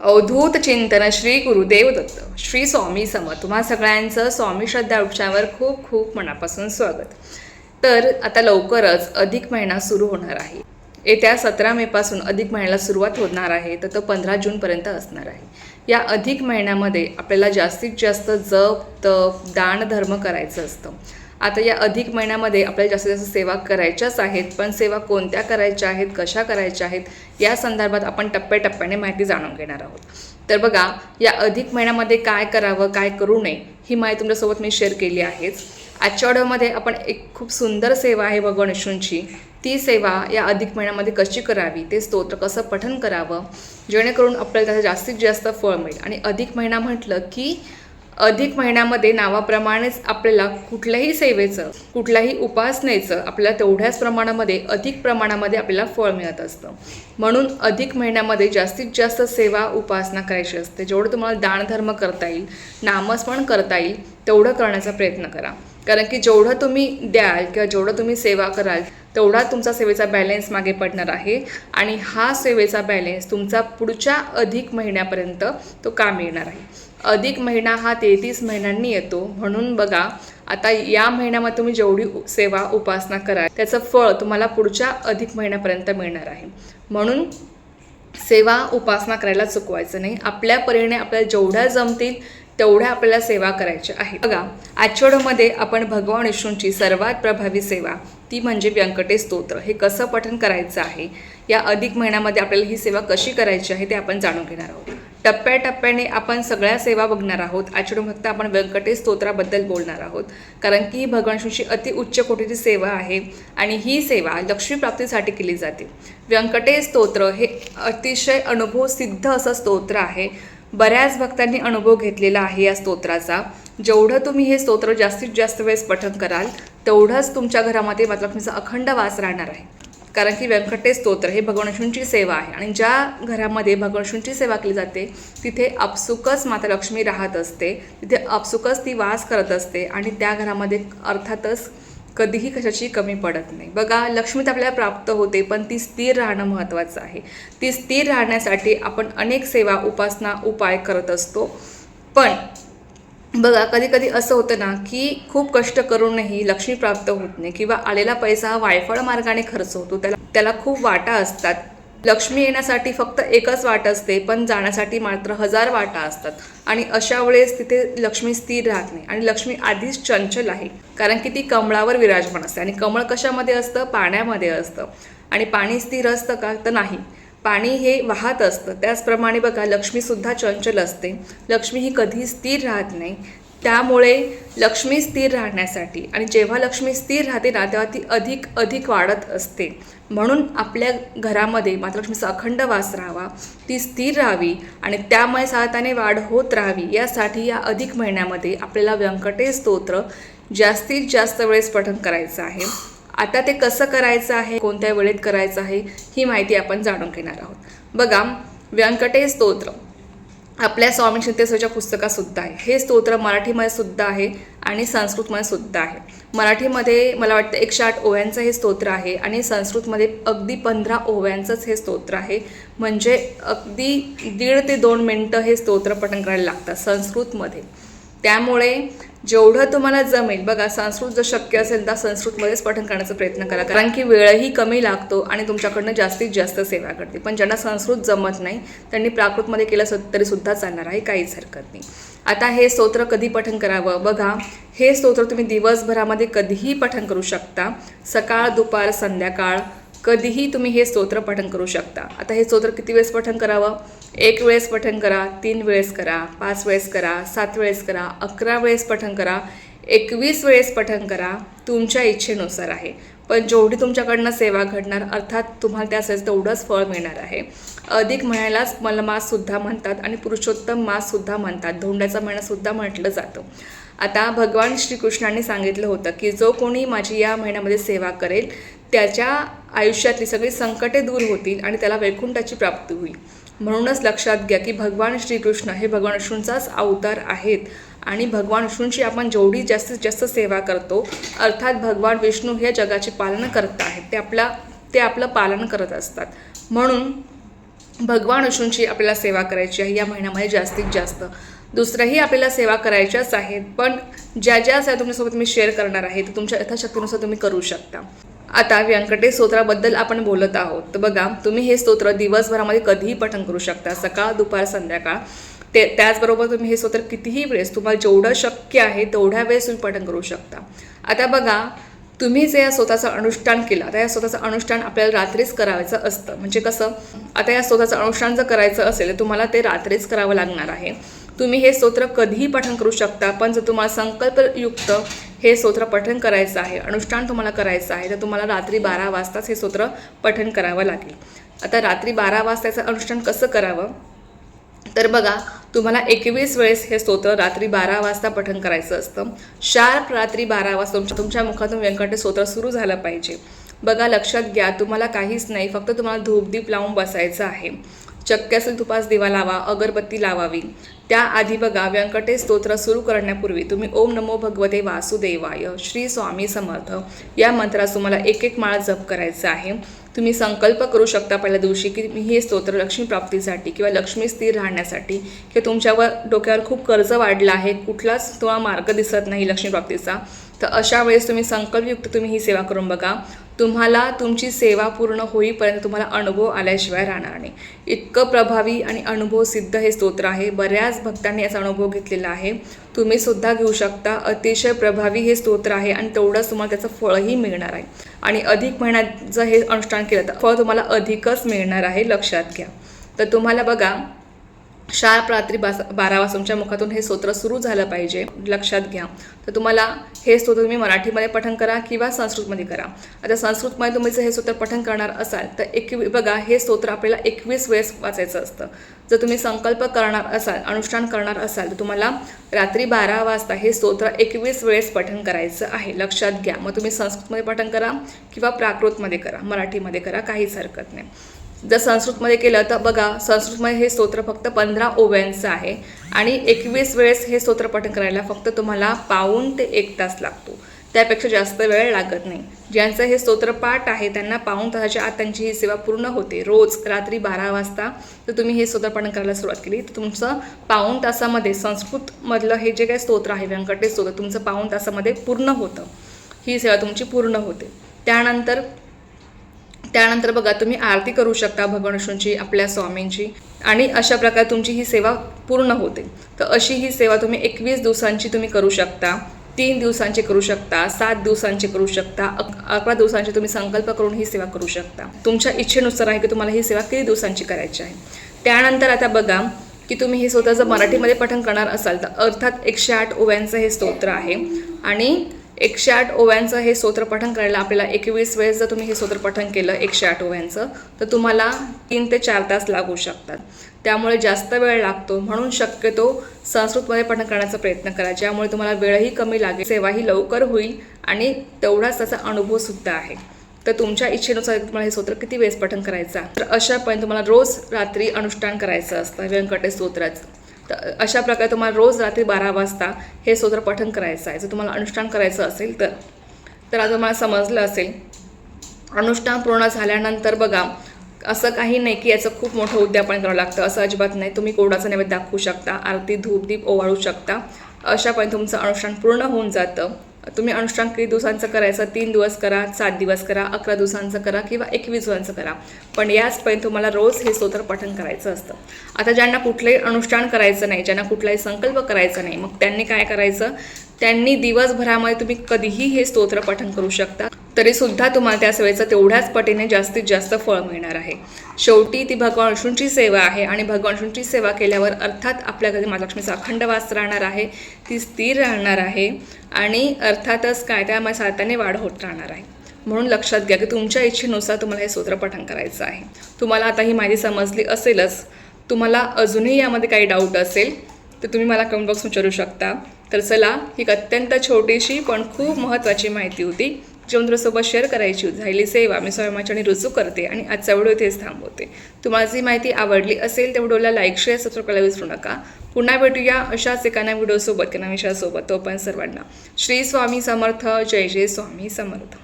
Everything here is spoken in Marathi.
अवधूत चिंतन श्री गुरुदेव दत्त श्री स्वामी समर्थ. तुम्हा सगळ्यांचं स्वामी श्रद्धा उपचारावर खूप खूप मनापासून स्वागत. तर आता लवकरच अधिक महिना सुरू होणार आहे. येत्या 17 मेपासून अधिक महिन्याला सुरुवात होणार आहे, तर तो 15 जूनपर्यंत असणार आहे. या अधिक महिन्यामध्ये आपल्याला जास्तीत जास्त जप तप दान धर्म करायचं असतं. आता या अधिक महिन्यामध्ये आपल्याला जास्तीत जास्त सेवा करायच्याच आहेत, पण सेवा कोणत्या करायच्या आहेत, कशा करायच्या आहेत, या संदर्भात आपण टप्प्याटप्प्याने माहिती जाणून घेणार आहोत. तर बघा, या अधिक महिन्यामध्ये काय करावं काय करू नये ही माहिती तुमच्यासोबत मी शेअर केली आहेच. आजच्या व्हिडिओमध्ये आपण एक खूप सुंदर सेवा आहे भगवान विष्णूंची, ती सेवा या अधिक महिन्यामध्ये कशी करावी, ते स्तोत्र कसं पठण करावं जेणेकरून आपल्याला त्याचं जास्तीत जास्त फळ मिळेल. आणि अधिक महिना म्हटलं की अधिक महिन्यामध्ये नावाप्रमाणेच आपल्याला कुठल्याही सेवेचं कुठल्याही उपासनेचं आपल्याला तेवढ्याच प्रमाणामध्ये अधिक प्रमाणामध्ये आपल्याला फळ मिळत असतं. म्हणून अधिक महिन्यामध्ये जास्तीत जास्त सेवा उपासना करायची असते. जेवढं तुम्हाला दानधर्म करता येईल, नामस्मरण करता येईल, तेवढं करण्याचा प्रयत्न करा. कारण की जेवढं तुम्ही द्याल किंवा जेवढं तुम्ही सेवा कराल तेवढा तुमचा सेवेचा बॅलेन्स मागे पडणार आहे. आणि हा सेवेचा बॅलेन्स तुमचा पुढच्या अधिक महिन्यापर्यंत तो काम येणार आहे. अधिक महिना हा 33 महिन्यांनी येतो. म्हणून बघा, आता या महिन्यामध्ये तुम्ही जेवढी सेवा उपासना कराल त्याचं फळ तुम्हाला पुढच्या अधिक महिन्यापर्यंत मिळणार आहे. म्हणून सेवा उपासना करायला चुकवायचं नाही. आपल्या परीने आपल्याला जेवढ्या जमतील तेवढ्या आपल्याला सेवा करायच्या आहे. बघा, आजच्या व्हिडिओमध्ये आपण भगवान विष्णूंची सर्वात प्रभावी सेवा ती म्हणजे व्यंकटेश स्तोत्र हे कसं पठण करायचं आहे, या अधिक महिन्यामध्ये आपल्याला ही सेवा कशी करायची आहे ते आपण जाणून घेणार आहोत. टप्प्याटप्प्याने आपण सगळ्या सेवा बघणार आहोत. आजच्या फक्त आपण व्यंकटेश स्तोत्राबद्दल बोलणार आहोत, कारण की ही भगवान विष्णूंची अति उच्च कोटीची सेवा आहे आणि ही सेवा लक्ष्मी प्राप्तीसाठी केली जाते. व्यंकटेश स्तोत्र हे अतिशय अनुभव सिद्ध असं स्तोत्र आहे. बऱ्याच भक्तांनी अनुभव घेतलेला आहे या स्तोत्राचा. जेवढं तुम्ही हे स्तोत्र जास्तीत जास्त वेळेस पठण कराल तेवढंच तुमच्या घरामध्ये माता लक्ष्मीचा अखंड वास राहणार आहे. कारण की व्यंकटेश स्तोत्र हे भगवान विष्णूंची सेवा आहे आणि ज्या घरामध्ये भगवान विष्णूंची सेवा केली जाते तिथे आपसुकच माता लक्ष्मी राहत असते, तिथे आपसुकच ती वास करत असते आणि त्या घरामध्ये अर्थातच कधीही कशाची कमी पडत नाही. बघा, लक्ष्मी तर आपल्याला प्राप्त होते, पण ती स्थिर राहणं महत्त्वाचं आहे. ती स्थिर राहण्यासाठी आपण अनेक सेवा उपासना उपाय करत असतो. पण बघा, कधी कधी असं होतं ना की खूप कष्ट करूनही लक्ष्मी प्राप्त होत नाही किंवा आलेला पैसा हा वायफळ मार्गाने खर्च होतो. त्याला खूप वाटा असतात. लक्ष्मी येण्यासाठी फक्त एकच वाट असते, पण जाण्यासाठी मात्र 1000 वाटा असतात. आणि अशा वेळेस तिथे लक्ष्मी स्थिर राहत नाही. आणि लक्ष्मी आधीच चंचल आहे, कारण की ती कमळावर विराजमान असते. आणि कमळ कशामध्ये असतं? पाण्यामध्ये असतं. आणि पाणी स्थिर असतं का? तर नाही, पाणी हे वाहत असतं. त्याचप्रमाणे बघा, लक्ष्मीसुद्धा चंचल असते. लक्ष्मी ही कधी स्थिर राहत नाही. त्यामुळे लक्ष्मी स्थिर राहण्यासाठी, आणि जेव्हा लक्ष्मी स्थिर राहते ना तेव्हा ती अधिक अधिक वाढत असते. म्हणून आपल्या घरामध्ये माता लक्ष्मीचा अखंड वास राहावा, ती स्थिर राहावी आणि त्यामुळे सातत्याने वाढ होत राहावी, यासाठी या अधिक महिन्यामध्ये आपल्याला व्यंकटेश स्तोत्र जास्तीत जास्त वेळेस पठण करायचं आहे. आता ते कसं करायचं आहे, कोणत्या वेळेत करायचं आहे, ही माहिती आपण जाणून घेणार आहोत. बघा, व्यंकटेश स्तोत्र आपल्या स्वामी चिंतेश्वरच्या पुस्तकातसुद्धा आहे. हे स्तोत्र मराठीमध्ये सुद्धा आहे आणि संस्कृतमध्ये सुद्धा आहे. मराठीमध्ये मला वाटतं 108 ओव्यांचं हे स्तोत्र आहे आणि संस्कृतमध्ये अगदी 15 ओव्यांचंच हे स्तोत्र आहे. म्हणजे अगदी 1.5 ते 2 मिनटं हे स्तोत्र पठण करायला लागतात संस्कृतमध्ये. त्यामुळे जेवढं तुम्हाला जमेल, बघा, संस्कृत जर शक्य असेल तर संस्कृतमध्येच पठण करण्याचा प्रयत्न करा, कारण की वेळही कमी लागतो आणि तुमच्याकडनं जास्तीत जास्त सेवा करते. पण ज्यांना संस्कृत जमत नाही त्यांनी प्राकृतमध्ये केलं तरीसुद्धा चालणार आहे, काहीच हरकत नाही. आता हे स्तोत्र कधी पठण करावं? बघा, हे स्तोत्र तुम्ही दिवसभरामध्ये कधीही पठण करू शकता. सकाळ, दुपार, संध्याकाळ कधीही तुम्ही हे स्तोत्र पठण करू शकता. आता हे स्तोत्र किती वेळेस पठण करावं? 1 वेळेस पठण करा, 3 वेळेस करा, 5 वेळेस करा, 7 वेळेस करा, 11 वेळेस पठण करा, 21 वेळेस पठण करा. तुमच्या इच्छेनुसार आहे. पण जेवढी तुमच्याकडनं सेवा घडणार, अर्थात तुम्हाला त्याचं तेवढंच फळ मिळणार आहे. अधिक महिन्यालाच मलमाससुद्धा म्हणतात आणि पुरुषोत्तम माससुद्धा म्हणतात. धोंड्याचा महिनासुद्धा म्हटलं जातं. आता भगवान श्रीकृष्णांनी सांगितलं होतं की जो कोणी माझी या महिन्यामध्ये सेवा करेल त्याच्या आयुष्यातली सगळी संकटे दूर होतील आणि त्याला वैकुंठाची प्राप्ती होईल. म्हणूनच लक्षात घ्या की भगवान श्रीकृष्ण हे भगवान विष्णूंचाच अवतार आहेत. आणि भगवान विष्णूंची आपण जेवढी जास्तीत जास्त सेवा करतो, अर्थात भगवान विष्णू हे जगाची पालन करत आहेत, ते आपलं पालन करत असतात. म्हणून भगवान विष्णूंची आपल्याला सेवा करायची आहे या महिन्यामध्ये जास्तीत जास्त. दुसऱ्याही आपल्याला सेवा करायच्याच आहेत, पण ज्या ज्या सेवा तुमच्यासोबत मी शेअर करणार आहे ते तुमच्या यथाशक्तीनुसार तुम्ही करू शकता. आता व्यंकटेश स्तोत्राबद्दल आपण बोलत आहोत. तर बघा, तुम्ही हे स्तोत्र दिवसभरामध्ये कधीही पठण करू शकता, सकाळ दुपार संध्याकाळ. त्याचबरोबर तुम्ही हे स्तोत्र कितीही वेळेस तुम्हाला जेवढं शक्य आहे तेवढ्या वेळेस तुम्ही पठण करू शकता. आता बघा, तुम्ही जे या स्तोत्राचं अनुष्ठान केलं, आता या स्तोत्राचं अनुष्ठान आपल्याला रात्रीच करायचं असतं. म्हणजे कसं, आता या स्तोत्राचं अनुष्ठान जर करायचं असेल तर तुम्हाला ते रात्रीच करावं लागणार आहे. तुम्ही हे स्तोत्र कधीही पठण करू शकता, पण जर तुम्हाला संकल्पयुक्त हे स्तोत्र पठण करायचं आहे, अनुष्ठान तुम्हाला करायचं आहे, तर तुम्हाला रात्री 12 वाजताच हे स्तोत्र पठण करावं लागेल. आता रात्री 12 वाजताचं अनुष्ठान कसं करावं, तर बघा, तुम्हाला 21 वेळेस हे स्तोत्र रात्री 12 वाजता पठण करायचं असतं. शार्प रात्री 12 वाजता तुमच्या मुखातून व्यंकटेश स्तोत्र सुरू झालं पाहिजे. बघा, लक्षात घ्या, तुम्हाला काहीच नाही, फक्त तुम्हाला धूपदीप लावून बसायचं आहे. शक्य असेल तुपास दिवा लावा, अगरबत्ती लावावी. त्याआधी बघा, व्यंकटेश स्तोत्र सुरू करण्यापूर्वी तुम्ही ओम नमो भगवते वासुदेवाय, श्री स्वामी समर्थ या मंत्रात तुम्हाला एक एक माळा जप करायचा आहे. तुम्ही संकल्प करू शकता पहिल्या दिवशी की मी हे स्तोत्र लक्ष्मी प्राप्तीसाठी किंवा लक्ष्मी स्थिर राहण्यासाठी, किंवा तुमच्यावर डोक्यावर खूप कर्ज वाढलं आहे, कुठलाच तुम्हाला मार्ग दिसत नाही लक्ष्मी प्राप्तीचा, तर अशा वेळेस तुम्ही संकल्पयुक्त तुम्ही ही सेवा करून बघा. तुम्हाला तुमची सेवा पूर्ण होईपर्यंत तुम्हाला अनुभव आल्याशिवाय राहणार नाही. इतकं प्रभावी आणि अनुभवसिद्ध हे स्तोत्र आहे. बऱ्याच भक्तांनी याचा अनुभव घेतलेला आहे, तुम्ही सुद्धा घेऊ शकता. अतिशय प्रभावी हे स्तोत्र आहे आणि तेवढंच तुम्हाला त्याचं फळही मिळणार आहे. आणि अधिक महिन्यात जर हे अनुष्ठान केलं तर फळ तुम्हाला अधिकच मिळणार आहे, लक्षात घ्या. तर तुम्हाला बघा, शार्प रात्री 12 वाजता तुमच्या मुखातून हे स्तोत्र सुरू झालं पाहिजे, लक्षात घ्या. तर तुम्हाला हे स्तोत्र तुम्ही मराठीमध्ये पठण करा किंवा संस्कृतमध्ये करा. आता संस्कृतमध्ये तुम्ही जर हे स्तोत्र पठण करणार असाल तर बघा, हे स्तोत्र आपल्याला 21 वेळेस वाचायचं असतं. जर तुम्ही संकल्प करणार असाल, अनुष्ठान करणार असाल, तर तुम्हाला रात्री 12 वाजता हे स्तोत्र 21 वेळेस पठण करायचं आहे, लक्षात घ्या. मग तुम्ही संस्कृतमध्ये पठण करा किंवा प्राकृतमध्ये करा, मराठीमध्ये करा, काहीच हरकत नाही. जर संस्कृतमध्ये केलं तर बघा, संस्कृतमध्ये हे स्तोत्र फक्त 15 ओव्यांचं आहे आणि 21 वेळेस हे स्तोत्र पठण करायला फक्त तुम्हाला पाऊण ते 1 तास लागतो, त्यापेक्षा जास्त वेळ लागत नाही. ज्यांचं हे स्तोत्र पाठ आहे त्यांना पाऊण तासाच्या आत त्यांची ही सेवा पूर्ण होते. रोज रात्री 12 वाजता जर तुम्ही हे स्तोत्र पठण करायला सुरुवात केली तर तुमचं पाऊण तासामध्ये संस्कृतमधलं हे जे काही स्तोत्र आहे व्यंकटेश स्तोत्र तुमचं पाऊण तासामध्ये पूर्ण होतं, ही सेवा तुमची पूर्ण होते. त्यानंतर बघा, तुम्ही आरती करू शकता भगवान विष्णूंची, आपल्या स्वामींची, आणि अशा प्रकारे तुमची ही सेवा पूर्ण होते. तर अशी ही सेवा तुम्ही 21 दिवसांची तुम्ही करू शकता, 3 दिवसांची करू शकता, 7 दिवसांची करू शकता, 11 दिवसांची तुम्ही संकल्प करून ही सेवा करू शकता. तुमच्या इच्छेनुसार आहे की तुम्हाला ही सेवा किती दिवसांची करायची आहे. त्यानंतर आता बघा की तुम्ही हे स्तोत्र जर मराठीमध्ये पठण करणार असाल तर अर्थात 108 ओव्यांचं हे स्तोत्र आहे आणि 108 ओव्यांचं हे स्तोत्र पठण करायला आपल्याला 21 वेळेस जर तुम्ही हे स्तोत्र पठण केलं 108 ओव्यांचं तर तुम्हाला 3 ते 4 तास लागू शकतात. त्यामुळे जास्त वेळ लागतो, म्हणून शक्यतो संस्कृतमध्ये पठण करण्याचा प्रयत्न करा, ज्यामुळे तुम्हाला वेळही कमी लागेल, सेवाही लवकर होईल आणि तेवढाच त्याचा अनुभवसुद्धा आहे. तर तुमच्या इच्छेनुसार तुम्हाला हे स्तोत्र किती वेळेस पठण करायचं, तर अशा पण तुम्हाला रोज रात्री अनुष्ठान करायचं असतं व्यंकटेश स्तोत्राचं. तर अशा प्रकारे तुम्हाला रोज रात्री 12 वाजता हे स्तोत्र पठण करायचं आहे. जर तुम्हाला अनुष्ठान करायचं असेल तर आज तुम्हाला समजलं असेल. अनुष्ठान पूर्ण झाल्यानंतर बघा, असं काही नाही की याचं खूप मोठं उद्यापन करावं लागतं, असं अजिबात नाही. तुम्ही कोडाचं नैवेद्य दाखवू शकता, आरती धूपदीप ओवाळू शकता, अशा पण तुमचं अनुष्ठान पूर्ण होऊन जातं. तुम्ही अनुष्ठान किती दिवसांचं करायचं, 3 दिवस करा, 7 दिवस करा, 11 दिवसांचं करा किंवा 21 दिवसांचं करा, पण याचपर्यंत तुम्हाला रोज हे स्तोत्र पठण करायचं असतं. आता ज्यांना कुठलंही अनुष्ठान करायचं नाही, ज्यांना कुठलाही संकल्प करायचा नाही, मग त्यांनी काय करायचं, त्यांनी दिवसभरामध्ये तुम्ही कधीही हे स्तोत्र पठण करू शकता, तरीसुद्धा तुम्हाला त्या सेवेचं तेवढ्याच पटीने जास्तीत जास्त फळ मिळणार आहे. शेवटी ती भगवान विष्णूंची सेवा आहे आणि भगवान विष्णूंची सेवा केल्यावर अर्थात आपल्या घरी माता लक्ष्मीचा अखंड वास राहणार आहे, ती स्थिर राहणार आहे आणि अर्थातच काय त्यामुळे सातत्याने वाढ होत राहणार आहे. म्हणून लक्षात घ्या की तुमच्या इच्छेनुसार तुम्हाला हे स्तोत्र पठण करायचं आहे. तुम्हाला आता ही माहिती समजली असेलच. तुम्हाला अजूनही यामध्ये काही डाऊट असेल तर तुम्ही मला कमेंट बॉक्स विचारू शकता. तर चला, ही अत्यंत छोटीशी पण खूप महत्त्वाची माहिती होती जी तुमच्यासोबत शेअर करायची होती. झालेली सेवा मी स्वयंमाच्याने रुजू करते आणि आजचा व्हिडिओ इथेच थांबवते. तुम्हाला जी माहिती आवडली असेल त्या व्हिडिओला लाईक शेअर सबस्क्राईब करायला विसरू नका. पुन्हा भेटूया अशाच एका नव्या व्हिडिओसोबत किंवा विषयासोबत. तोपर्यंत सर्वांना श्री स्वामी समर्थ. जय जय स्वामी समर्थ.